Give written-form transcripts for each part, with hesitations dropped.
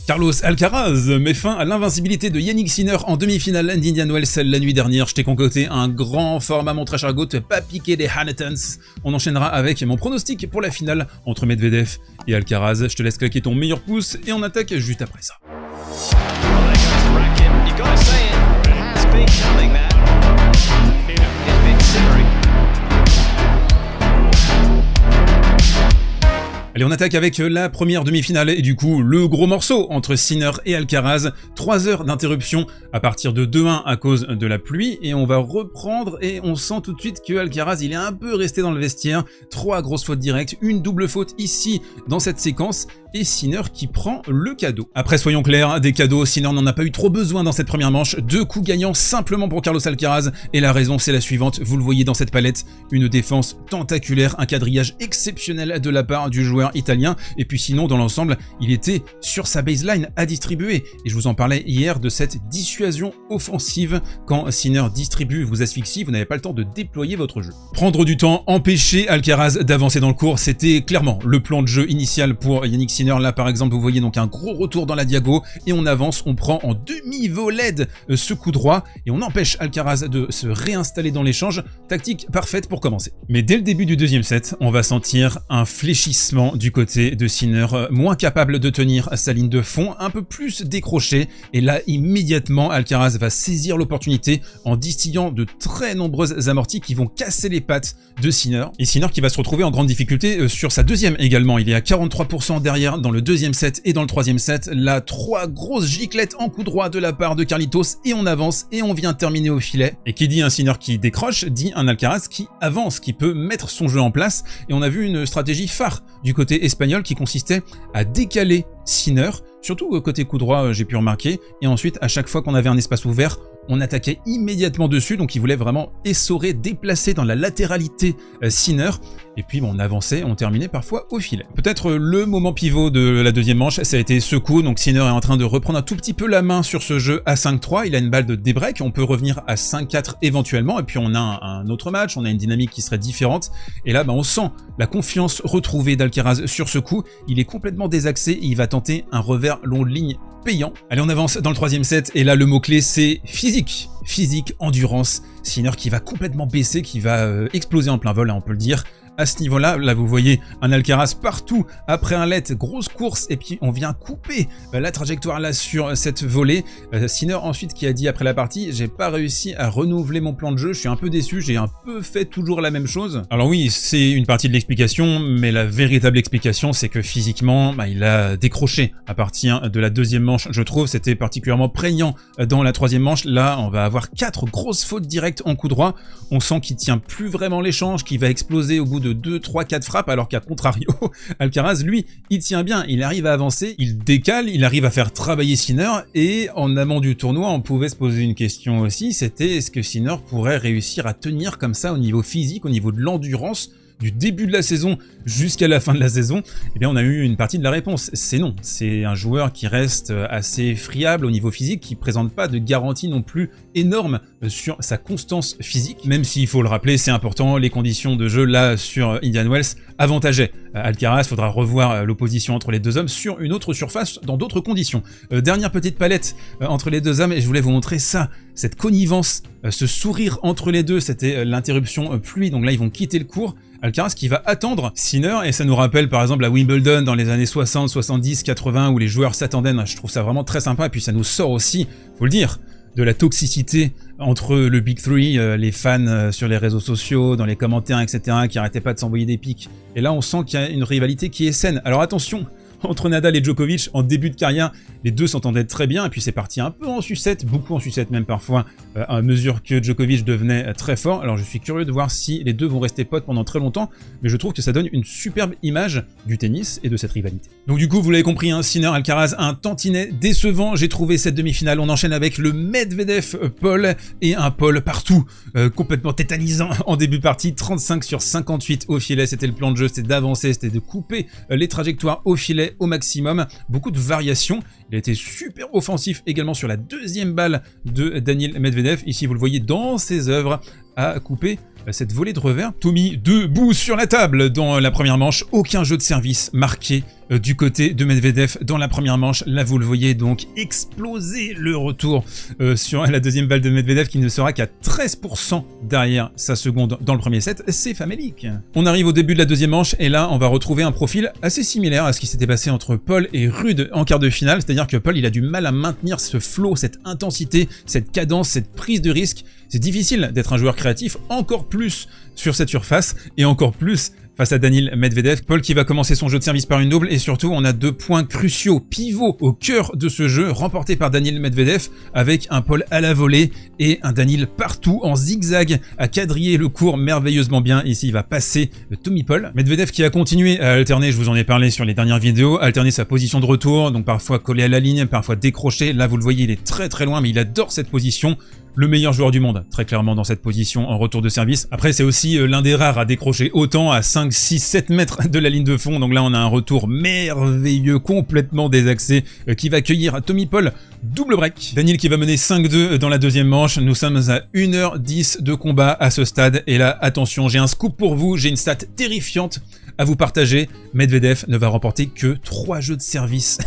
Carlos Alcaraz met fin à l'invincibilité de Yannick Sinner en demi-finale d'Indian Wells la nuit dernière. Je t'ai concocté un grand format, mon très cher Goat, pas piqué des Hannetons. On enchaînera avec mon pronostic pour la finale entre Medvedev et Alcaraz. Je te laisse claquer ton meilleur pouce et on attaque juste après ça. Allez, on attaque avec la première demi-finale et du coup le gros morceau entre Sinner et Alcaraz. 3 heures d'interruption à partir de 2-1 à cause de la pluie et on va reprendre et on sent tout de suite que Alcaraz il est un peu resté dans le vestiaire. 3 grosses fautes directes, une double faute ici dans cette séquence et Sinner qui prend le cadeau. Après soyons clairs, des cadeaux, Sinner n'en a pas eu trop besoin dans cette première manche. 2 coups gagnants simplement pour Carlos Alcaraz et la raison c'est la suivante, vous le voyez dans cette palette, une défense tentaculaire, un quadrillage exceptionnel de la part du joueur italien et puis sinon dans l'ensemble il était sur sa baseline à distribuer et je vous en parlais hier de cette dissuasion offensive. Quand Sinner distribue, vous asphyxie, vous n'avez pas le temps de déployer votre jeu. Prendre du temps, empêcher Alcaraz d'avancer dans le court, c'était clairement le plan de jeu initial pour Yannick Sinner. Là par exemple vous voyez donc un gros retour dans la diago et on avance, on prend en demi-volée ce coup droit et on empêche Alcaraz de se réinstaller dans l'échange. Tactique parfaite pour commencer. Mais dès le début du deuxième set, on va sentir un fléchissement du côté de Sinner, moins capable de tenir sa ligne de fond, un peu plus décroché et là immédiatement Alcaraz va saisir l'opportunité en distillant de très nombreuses amorties qui vont casser les pattes de Sinner et Sinner qui va se retrouver en grande difficulté sur sa deuxième également. Il est à 43% derrière dans le deuxième set et dans le troisième set. Là 3 grosses giclettes en coup droit de la part de Carlitos et on avance et on vient terminer au filet. Et qui dit un Sinner qui décroche dit un Alcaraz qui avance, qui peut mettre son jeu en place et on a vu une stratégie phare du côté espagnol qui consistait à décaler Sinner, surtout côté coup droit j'ai pu remarquer, et ensuite à chaque fois qu'on avait un espace ouvert, on attaquait immédiatement dessus, donc il voulait vraiment essorer, déplacer dans la latéralité Sinner, et puis on avançait, on terminait parfois au filet. Peut-être le moment pivot de la deuxième manche, ça a été ce coup, donc Sinner est en train de reprendre un tout petit peu la main sur ce jeu à 5-3, il a une balle de débreak, on peut revenir à 5-4 éventuellement, et puis on a un autre match, on a une dynamique qui serait différente, et là on sent la confiance retrouvée d'Alcaraz sur ce coup, il est complètement désaxé, et il va tenter un revers long ligne payant. Allez, on avance dans le troisième set et là le mot-clé c'est physique. Physique, endurance. Sinner qui va complètement baisser, qui va exploser en plein vol, on peut le dire. À ce niveau-là, là vous voyez un Alcaraz partout après un let, grosse course et puis on vient couper la trajectoire là sur cette volée. Sinner ensuite qui a dit après la partie, j'ai pas réussi à renouveler mon plan de jeu, je suis un peu déçu, j'ai un peu fait toujours la même chose. Alors oui, c'est une partie de l'explication, mais la véritable explication c'est que physiquement, il a décroché à partir de la deuxième manche, je trouve, c'était particulièrement prégnant dans la troisième manche. Là, on va avoir 4 grosses fautes directes en coup droit, on sent qu'il tient plus vraiment l'échange, qu'il va exploser au bout de 2, 3, 4 frappes, alors qu'à contrario, Alcaraz, lui, il tient bien, il arrive à avancer, il décale, il arrive à faire travailler Sinner, et en amont du tournoi, on pouvait se poser une question aussi, c'était est-ce que Sinner pourrait réussir à tenir comme ça au niveau physique, au niveau de l'endurance, du début de la saison jusqu'à la fin de la saison? Eh bien on a eu une partie de la réponse, c'est non. C'est un joueur qui reste assez friable au niveau physique, qui présente pas de garantie non plus énorme sur sa constance physique, même s'il faut le rappeler, c'est important, les conditions de jeu là sur Indian Wells avantageaient Alcaraz, faudra revoir l'opposition entre les deux hommes sur une autre surface, dans d'autres conditions. Dernière petite palette entre les deux hommes, et je voulais vous montrer ça, cette connivence, ce sourire entre les deux, c'était l'interruption pluie, donc là ils vont quitter le court. Alcaraz qui va attendre Sinner, et ça nous rappelle par exemple à Wimbledon dans les années 60, 70, 80 où les joueurs s'attendaient, je trouve ça vraiment très sympa, et puis ça nous sort aussi, faut le dire, de la toxicité entre le Big Three, les fans sur les réseaux sociaux, dans les commentaires, etc., qui arrêtaient pas de s'envoyer des pics. Et là on sent qu'il y a une rivalité qui est saine. Alors attention, entre Nadal et Djokovic, en début de carrière, les deux s'entendaient très bien, et puis c'est parti un peu en sucette, beaucoup en sucette même parfois, à mesure que Djokovic devenait très fort. Alors je suis curieux de voir si les deux vont rester potes pendant très longtemps, mais je trouve que ça donne une superbe image du tennis et de cette rivalité. Donc du coup, vous l'avez compris, Sinner Alcaraz, un tantinet décevant, j'ai trouvé cette demi-finale. On enchaîne avec le Medvedev-Paul, et un Paul partout, complètement tétanisant en début de partie, 35/58 au filet, c'était le plan de jeu, c'était d'avancer, c'était de couper les trajectoires au filet au maximum, beaucoup de variations. Il a été super offensif également sur la deuxième balle de Daniil Medvedev. Ici, vous le voyez dans ses œuvres, à couper cette volée de revers. Tommy debout sur la table dans la première manche. Aucun jeu de service marqué du côté de Medvedev dans la première manche. Là, vous le voyez donc exploser le retour sur la deuxième balle de Medvedev qui ne sera qu'à 13% derrière sa seconde dans le premier set. C'est famélique. On arrive au début de la deuxième manche et là, on va retrouver un profil assez similaire à ce qui s'était passé entre Paul et Ruud en quart de finale. C'est-à-dire que Paul, il a du mal à maintenir ce flow, cette intensité, cette cadence, cette prise de risque. C'est difficile d'être un joueur créatif, encore plus sur cette surface et encore plus face à Daniil Medvedev. Paul qui va commencer son jeu de service par une double et surtout on a 2 points cruciaux, pivots au cœur de ce jeu, remportés par Daniil Medvedev avec un Paul à la volée et un Daniil partout en zigzag à quadriller le court merveilleusement bien. Ici il va passer le Tommy Paul. Medvedev qui a continué à alterner, je vous en ai parlé sur les dernières vidéos, alterner sa position de retour, donc parfois collé à la ligne, parfois décroché. Là vous le voyez, il est très loin mais il adore cette position. Le meilleur joueur du monde, très clairement dans cette position en retour de service. Après, c'est aussi l'un des rares à décrocher autant à 5, 6, 7 mètres de la ligne de fond. Donc là, on a un retour merveilleux, complètement désaxé, qui va accueillir Tommy Paul. Double break. Daniil qui va mener 5-2 dans la deuxième manche. Nous sommes à 1h10 de combat à ce stade. Et là, attention, j'ai un scoop pour vous. J'ai une stat terrifiante à vous partager. Medvedev ne va remporter que 3 jeux de service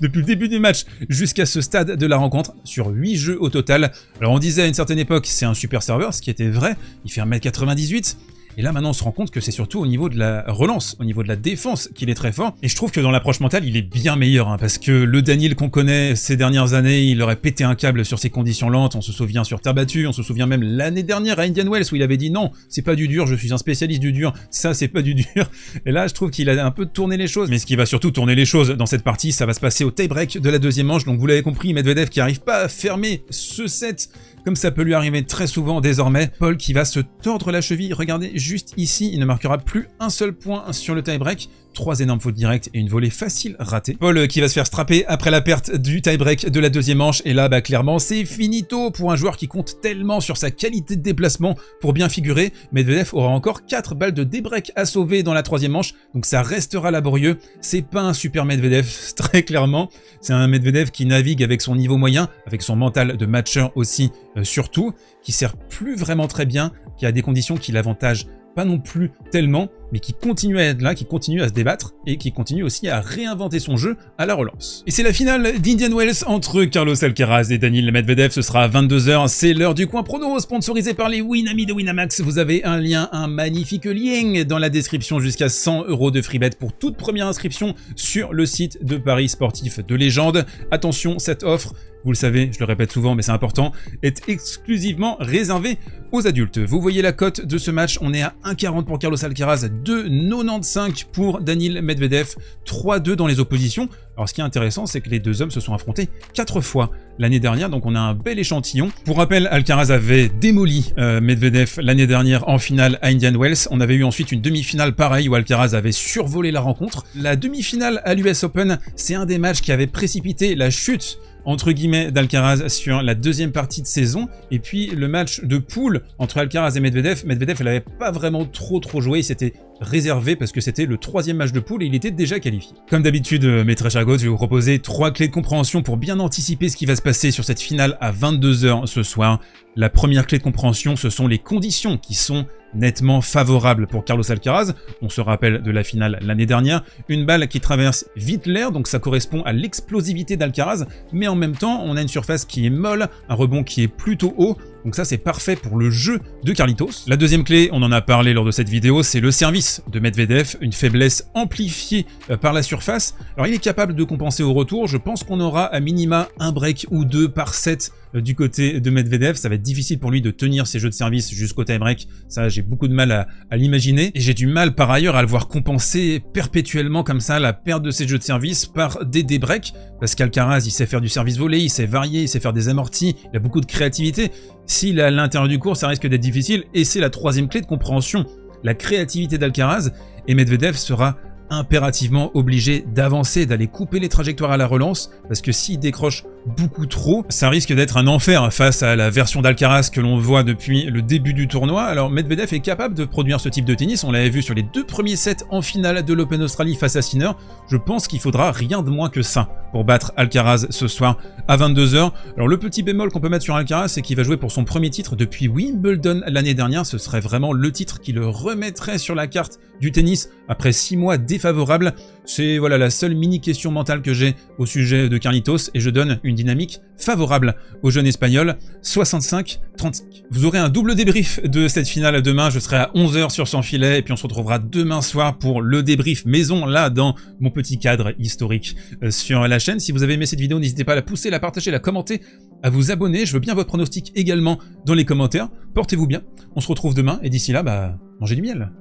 depuis le début du match jusqu'à ce stade de la rencontre, sur 8 jeux au total. Alors on disait à une certaine époque c'est un super serveur, ce qui était vrai, il fait 1m98. Et là maintenant on se rend compte que c'est surtout au niveau de la relance, au niveau de la défense qu'il est très fort. Et je trouve que dans l'approche mentale il est bien meilleur, hein, parce que le Daniil qu'on connaît ces dernières années, il aurait pété un câble sur ses conditions lentes. On se souvient sur terre battue, on se souvient même l'année dernière à Indian Wells où il avait dit non, c'est pas du dur, je suis un spécialiste du dur, ça c'est pas du dur. Et là je trouve qu'il a un peu tourné les choses. Mais ce qui va surtout tourner les choses dans cette partie, ça va se passer au tie-break de la deuxième manche. Donc vous l'avez compris, Medvedev qui arrive pas à fermer ce set comme ça peut lui arriver très souvent désormais. Paul qui va se tordre la cheville, regardez juste ici, il ne marquera plus un seul point sur le tie-break. 3 énormes fautes directes et une volée facile ratée. Paul qui va se faire strapper après la perte du tie-break de la deuxième manche. Et là, clairement, c'est finito pour un joueur qui compte tellement sur sa qualité de déplacement pour bien figurer. Medvedev aura encore 4 balles de débreak à sauver dans la troisième manche. Donc ça restera laborieux. C'est pas un super Medvedev, très clairement. C'est un Medvedev qui navigue avec son niveau moyen, avec son mental de matcher aussi, surtout, qui sert plus vraiment très bien, qui a des conditions qui l'avantagent pas non plus tellement, mais qui continue à être là, qui continue à se débattre et qui continue aussi à réinventer son jeu à la relance. Et c'est la finale d'Indian Wells entre Carlos Alcaraz et Daniil Medvedev. Ce sera à 22h, c'est l'heure du coin prono, sponsorisé par les Winamax de Winamax. Vous avez un lien, un magnifique lien dans la description, jusqu'à 100 € de free bet pour toute première inscription sur le site de paris sportifs de légende. Attention, cette offre, vous le savez, je le répète souvent, mais c'est important, est exclusivement réservée aux adultes. Vous voyez la cote de ce match, on est à 1,40 pour Carlos Alcaraz, 2,95 pour Daniil Medvedev, 3-2 dans les oppositions. Alors ce qui est intéressant, c'est que les deux hommes se sont affrontés 4 fois l'année dernière, donc on a un bel échantillon. Pour rappel, Alcaraz avait démoli Medvedev l'année dernière en finale à Indian Wells. On avait eu ensuite une demi-finale pareille où Alcaraz avait survolé la rencontre. La demi-finale à l'US Open, c'est un des matchs qui avait précipité la chute entre guillemets d'Alcaraz sur la deuxième partie de saison. Et puis le match de poule entre Alcaraz et Medvedev, Medvedev n'avait pas vraiment trop joué, il s'était réservé parce que c'était le 3e match de poule et il était déjà qualifié. Comme d'habitude, mes très chers goths, je vais vous proposer 3 clés de compréhension pour bien anticiper ce qui va se passer sur cette finale à 22h ce soir. La première clé de compréhension, ce sont les conditions qui sont nettement favorables pour Carlos Alcaraz. On se rappelle de la finale l'année dernière, une balle qui traverse vite l'air, donc ça correspond à l'explosivité d'Alcaraz, mais en même temps, on a une surface qui est molle, un rebond qui est plutôt haut, donc ça c'est parfait pour le jeu de Carlitos. La deuxième clé, on en a parlé lors de cette vidéo, c'est le service de Medvedev, une faiblesse amplifiée par la surface. Alors il est capable de compenser au retour, je pense qu'on aura à minima un break ou 2 par set du côté de Medvedev. Ça va être difficile pour lui de tenir ses jeux de service jusqu'au tie-break, ça j'ai beaucoup de mal à l'imaginer, et j'ai du mal par ailleurs à le voir compenser perpétuellement comme ça la perte de ses jeux de service par des breaks, parce qu'Alcaraz il sait faire du service volé, il sait varier, il sait faire des amortis, il a beaucoup de créativité. S'il est à l'intérieur du court, ça risque d'être difficile, et c'est la 3e clé de compréhension, la créativité d'Alcaraz, et Medvedev sera impérativement obligé d'avancer, d'aller couper les trajectoires à la relance, parce que s'il décroche beaucoup trop, ça risque d'être un enfer face à la version d'Alcaraz que l'on voit depuis le début du tournoi. Alors Medvedev est capable de produire ce type de tennis, on l'avait vu sur les 2 premiers sets en finale de l'Open Australie face à Sinner. Je pense qu'il faudra rien de moins que ça pour battre Alcaraz ce soir à 22h. Alors le petit bémol qu'on peut mettre sur Alcaraz, c'est qu'il va jouer pour son premier titre depuis Wimbledon l'année dernière. Ce serait vraiment le titre qui le remettrait sur la carte du tennis après 6 mois défavorables. C'est voilà la seule mini question mentale que j'ai au sujet de Carlitos et je donne une dynamique favorable au jeune espagnol, 65-35. Vous aurez un double débrief de cette finale demain, je serai à 11 h sur Sans Filet et puis on se retrouvera demain soir pour le débrief maison là dans mon petit cadre historique sur la chaîne. Si vous avez aimé cette vidéo, n'hésitez pas à la pousser, la partager, la commenter, à vous abonner. Je veux bien votre pronostic également dans les commentaires. Portez-vous bien, on se retrouve demain et d'ici là, mangez du miel.